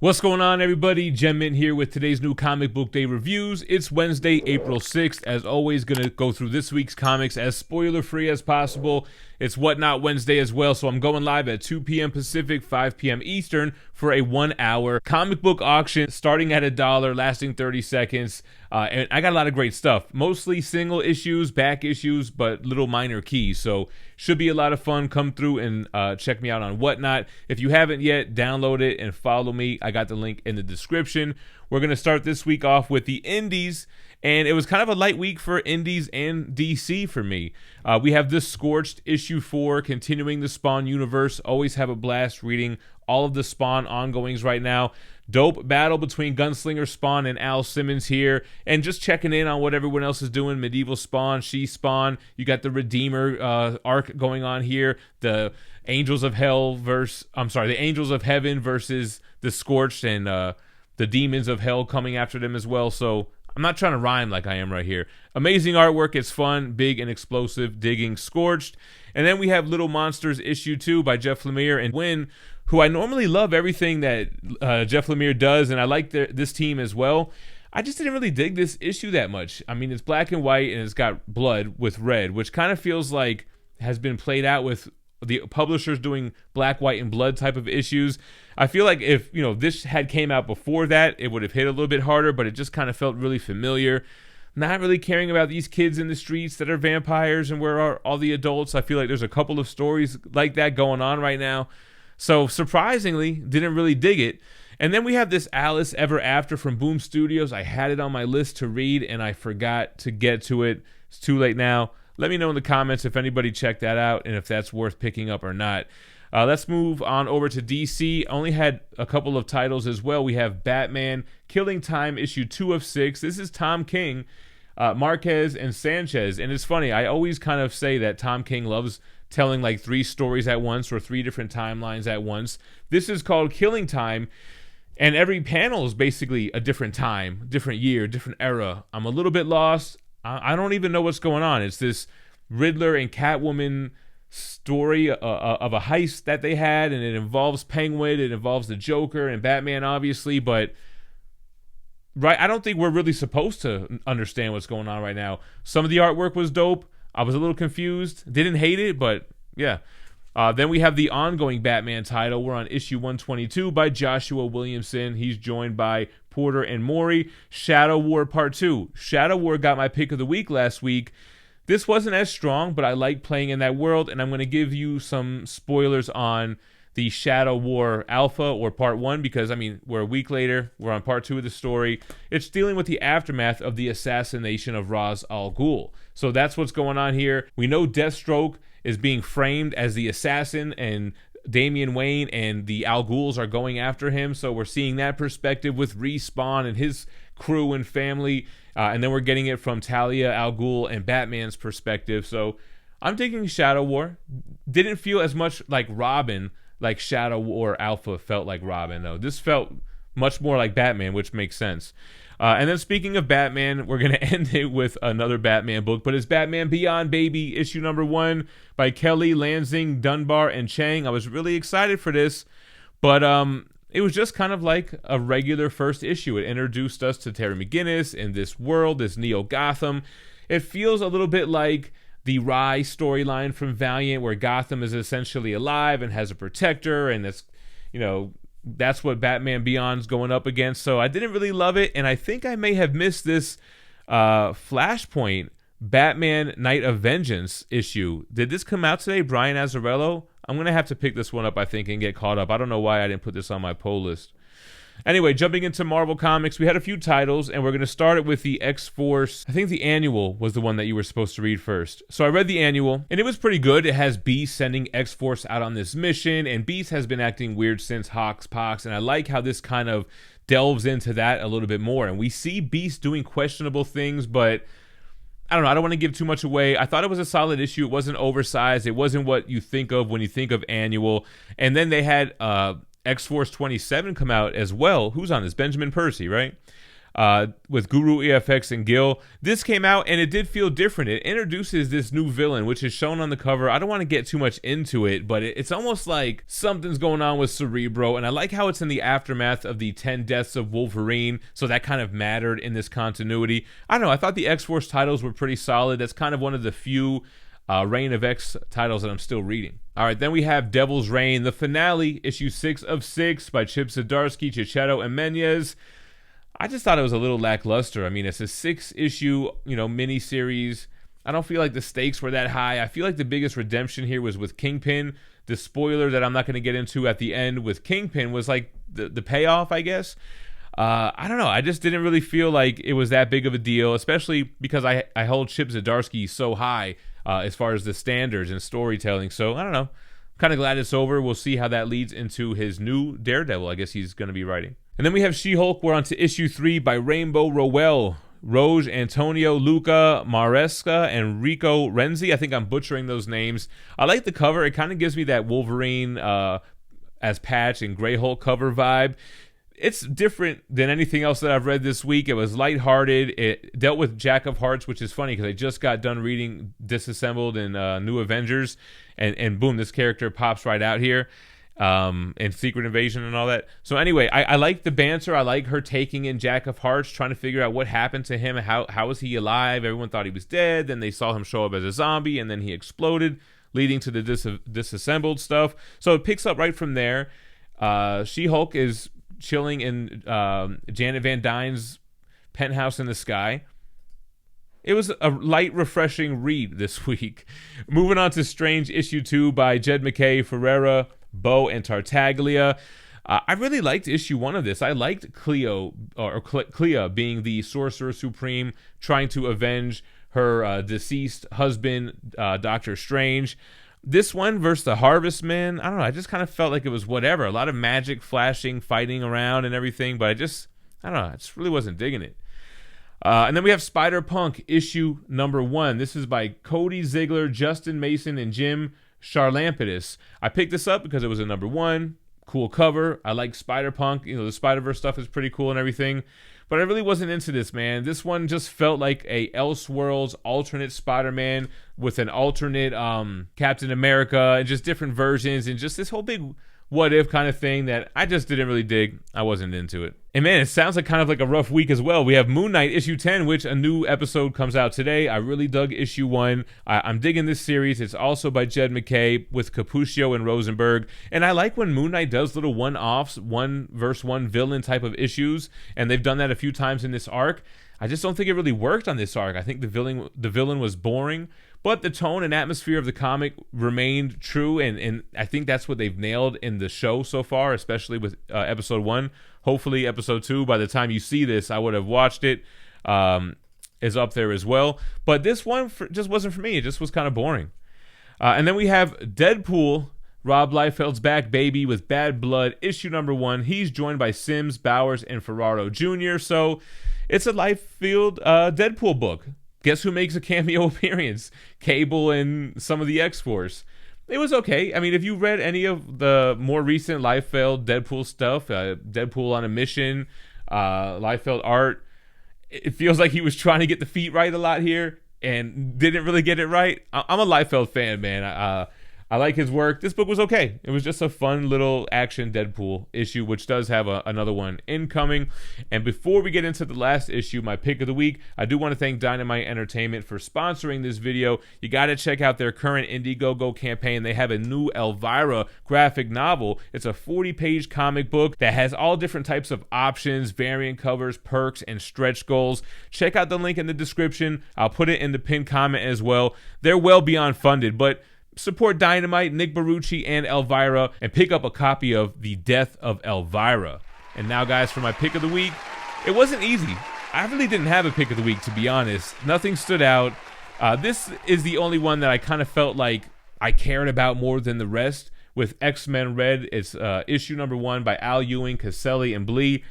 What's going on, everybody? GemMint here with today's new comic book day reviews. It's Wednesday, April 6th. As always, gonna go through this week's comics as spoiler-free as possible. It's Whatnot Wednesday as well, so I'm going live at 2 p.m. Pacific, 5 p.m. Eastern for a 1-hour comic book auction starting at $1, lasting 30 seconds. And I got a lot of great stuff, mostly single issues, back issues, but little minor keys. So should be a lot of fun. Come through and check me out on Whatnot. If you haven't yet, download it and follow me. I got the link in the description. We're going to start this week off with the indies. And it was kind of a light week for indies and DC for me. We have this Scorched issue 4, continuing the Spawn universe. Always have a blast reading all of the Spawn ongoings right now. Dope battle between Gunslinger Spawn and Al Simmons here. And just checking in on what everyone else is doing. Medieval Spawn, She Spawn. You got the Redeemer arc going on here. The Angels of Heaven versus the Scorched and the Demons of Hell coming after them as well. So I'm not trying to rhyme like I am right here. Amazing artwork. It's fun, big, and explosive. Digging Scorched. And then we have Little Monsters issue 2 by Jeff Lemire and Wynn, who I normally love everything that Jeff Lemire does, and I like this team as well. I just didn't really dig this issue that much. I mean, it's black and white, and it's got blood with red, which kind of feels like has been played out with the publishers doing black, white, and blood type of issues. I feel like if this had came out before that, it would have hit a little bit harder, but it just kind of felt really familiar. Not really caring about these kids in the streets that are vampires and where are all the adults. I feel like there's a couple of stories like that going on right now. So surprisingly, didn't really dig it. And then we have this Alice Ever After from Boom Studios. I had it on my list to read and I forgot to get to it. It's too late now. Let me know in the comments if anybody checked that out and if that's worth picking up or not. Let's move on over to DC. Only had a couple of titles as well. We have Batman Killing Time issue 2 of 6. This is Tom King, Marquez, and Sanchez. And it's funny, I always kind of say that Tom King loves telling like 3 stories at once or 3 different timelines at once. This is called Killing Time, and every panel is basically a different time, different year, different era. I'm a little bit lost. I don't even know what's going on. It's this Riddler and Catwoman story of a heist that they had, and it involves Penguin, it involves the Joker and Batman, obviously, but I don't think we're really supposed to understand what's going on right now. Some of the artwork was dope. I was a little confused. Didn't hate it, but yeah. Then we have the ongoing Batman title. We're on issue 122 by Joshua Williamson. He's joined by Porter and Mori. Shadow War Part 2. Shadow War got my pick of the week last week. This wasn't as strong, but I like playing in that world, and I'm going to give you some spoilers on the Shadow War Alpha or Part 1 because, I mean, we're a week later. We're on Part 2 of the story. It's dealing with the aftermath of the assassination of Ra's al Ghul. So that's what's going on here. We know Deathstroke is being framed as the assassin, and Damian Wayne and the Al Ghuls are going after him. So we're seeing that perspective with Respawn and his crew and family. And then we're getting it from Talia al Ghul and Batman's perspective. So I'm taking Shadow War. Didn't feel as much like Robin like Shadow War Alpha felt like Robin, though. This felt much more like Batman, which makes sense. And then speaking of Batman, we're going to end it with another Batman book, but it's Batman Beyond, baby, issue number 1 by Kelly, Lansing, Dunbar, and Chang. I was really excited for this, but it was just kind of like a regular first issue. It introduced us to Terry McGinnis in this world, this Neo-Gotham. It feels a little bit like the Rye storyline from Valiant, where Gotham is essentially alive and has a protector, and that's what Batman Beyond's going up against. So I didn't really love it, and I think I may have missed this Flashpoint Batman Night of Vengeance issue. Did this come out today, Brian Azzarello? I'm going to have to pick this one up, I think, and get caught up. I don't know why I didn't put this on my poll list. Anyway, jumping into Marvel Comics, we had a few titles, and we're going to start it with the X-Force. I think the annual was the one that you were supposed to read first. So I read the annual, and it was pretty good. It has Beast sending X-Force out on this mission, and Beast has been acting weird since Pox, and I like how this kind of delves into that a little bit more. And we see Beast doing questionable things, but I don't know. I don't want to give too much away. I thought it was a solid issue. It wasn't oversized. It wasn't what you think of when you think of annual. And then they had X-Force 27 come out as well. Who's on this? Benjamin Percy, right? with Guru EFX and Gil. This came out and it did feel different. It introduces this new villain, which is shown on the cover. I don't want to get too much into it, but it's almost like something's going on with Cerebro, and I like how it's in the aftermath of the 10 deaths of Wolverine, so that kind of mattered in this continuity. I don't know, I thought the X-Force titles were pretty solid. That's kind of one of the few Reign of X titles that I'm still reading. All right, then we have Devil's Reign, the finale, issue 6 of 6 by Chip Zdarsky, Chichetto, and Menez. I just thought it was a little lackluster. I mean, it's a 6-issue, mini-series. I don't feel like the stakes were that high. I feel like the biggest redemption here was with Kingpin. The spoiler that I'm not going to get into at the end with Kingpin was like the payoff, I guess. I don't know. I just didn't really feel like it was that big of a deal, especially because I hold Chip Zdarsky so high as far as the standards and storytelling. So, I don't know. I'm kind of glad it's over. We'll see how that leads into his new Daredevil, I guess he's going to be writing. And then we have She-Hulk. We're on to issue 3 by Rainbow Rowell, Roj, Antonio, Luca, Maresca, and Rico Renzi. I think I'm butchering those names. I like the cover. It kind of gives me that Wolverine as Patch and Grey Hulk cover vibe. It's different than anything else that I've read this week. It was lighthearted. It dealt with Jack of Hearts, which is funny because I just got done reading Disassembled and New Avengers, and boom, this character pops right out here. And Secret Invasion and all that. So anyway, I like the banter. I like her taking in Jack of Hearts, trying to figure out what happened to him and how was he alive. Everyone thought he was dead. Then they saw him show up as a zombie, and then he exploded, leading to the Disassembled stuff. So it picks up right from there. She-Hulk is chilling in Janet Van Dyne's penthouse in the sky. It was a light, refreshing read this week. Moving on to Strange issue 2 by Jed MacKay, Ferreira, Bo, and Tartaglia. I really liked issue 1 of this. I liked Clea being the Sorcerer Supreme, trying to avenge her deceased husband, Doctor Strange. This one versus the Harvestmen, I don't know, I just kind of felt like it was whatever. A lot of magic, flashing, fighting around and everything, but I just really wasn't digging it. And then we have Spider-Punk issue number 1. This is by Cody Ziegler, Justin Mason, and Jim Charlampidis. I picked this up because it was a number 1. Cool cover. I like Spider-Punk. The Spider-Verse stuff is pretty cool and everything. But I really wasn't into this, man. This one just felt like a Elseworlds alternate Spider-Man with an alternate Captain America and just different versions and just this whole big what-if kind of thing that I just didn't really dig. I wasn't into it. And man, it sounds like kind of like a rough week as well. We have Moon Knight issue 10, which a new episode comes out today. I really dug issue 1. I'm digging this series. It's also by Jed MacKay with Cappuccio and Rosenberg. And I like when Moon Knight does little one-offs, 1-versus-1 villain type of issues. And they've done that a few times in this arc. I just don't think it really worked on this arc. I think the villain was boring. But the tone and atmosphere of the comic remained true, and I think that's what they've nailed in the show so far, especially with episode 1. Hopefully episode 2, by the time you see this, I would have watched it, is up there as well. But this one just wasn't for me. It just was kind of boring. And then we have Deadpool, Rob Liefeld's back, baby, with Bad Blood, issue number 1. He's joined by Sims, Bowers, and Ferraro Jr., so it's a Liefeld Deadpool book. Guess who makes a cameo appearance? Cable and some of the X-Force. It was okay. I mean, if you read any of the more recent Liefeld Deadpool stuff, Deadpool on a Mission, Liefeld art, it feels like he was trying to get the feet right a lot here and didn't really get it right. I'm a Liefeld fan, man. I like his work. This book was okay. It was just a fun little action Deadpool issue, which does have another one incoming. And before we get into the last issue, my pick of the week, I do want to thank Dynamite Entertainment for sponsoring this video. You got to check out their current Indiegogo campaign. They have a new Elvira graphic novel. It's a 40-page comic book that has all different types of options, variant covers, perks, and stretch goals. Check out the link in the description. I'll put it in the pinned comment as well. They're well beyond funded, but support Dynamite, Nick Barucci, and Elvira, and pick up a copy of The Death of Elvira. And now, guys, for my pick of the week, it wasn't easy. I really didn't have a pick of the week, to be honest. Nothing stood out. This is the only one that I kind of felt like I cared about more than the rest. With X-Men Red, it's issue number 1 by Al Ewing, Caselli, and Blee.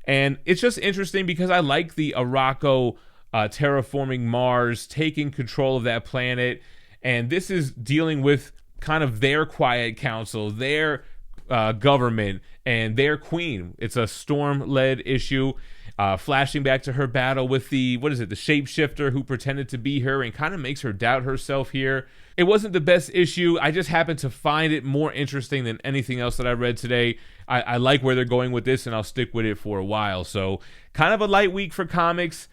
And it's just interesting because I like the Arakko terraforming Mars, taking control of that planet. And this is dealing with kind of their quiet council, their government, and their queen. It's a Storm-led issue. flashing back to her battle with the shapeshifter who pretended to be her and kind of makes her doubt herself here. It wasn't the best issue. I just happened to find it more interesting than anything else that I read today. I like where they're going with this, and I'll stick with it for a while. So kind of a light week for comics.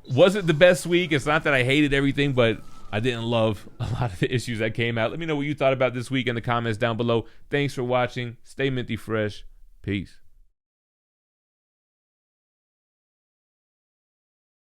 Wasn't the best week. It's not that I hated everything, but I didn't love a lot of the issues that came out. Let me know what you thought about this week in the comments down below. Thanks for watching. Stay minty fresh. Peace.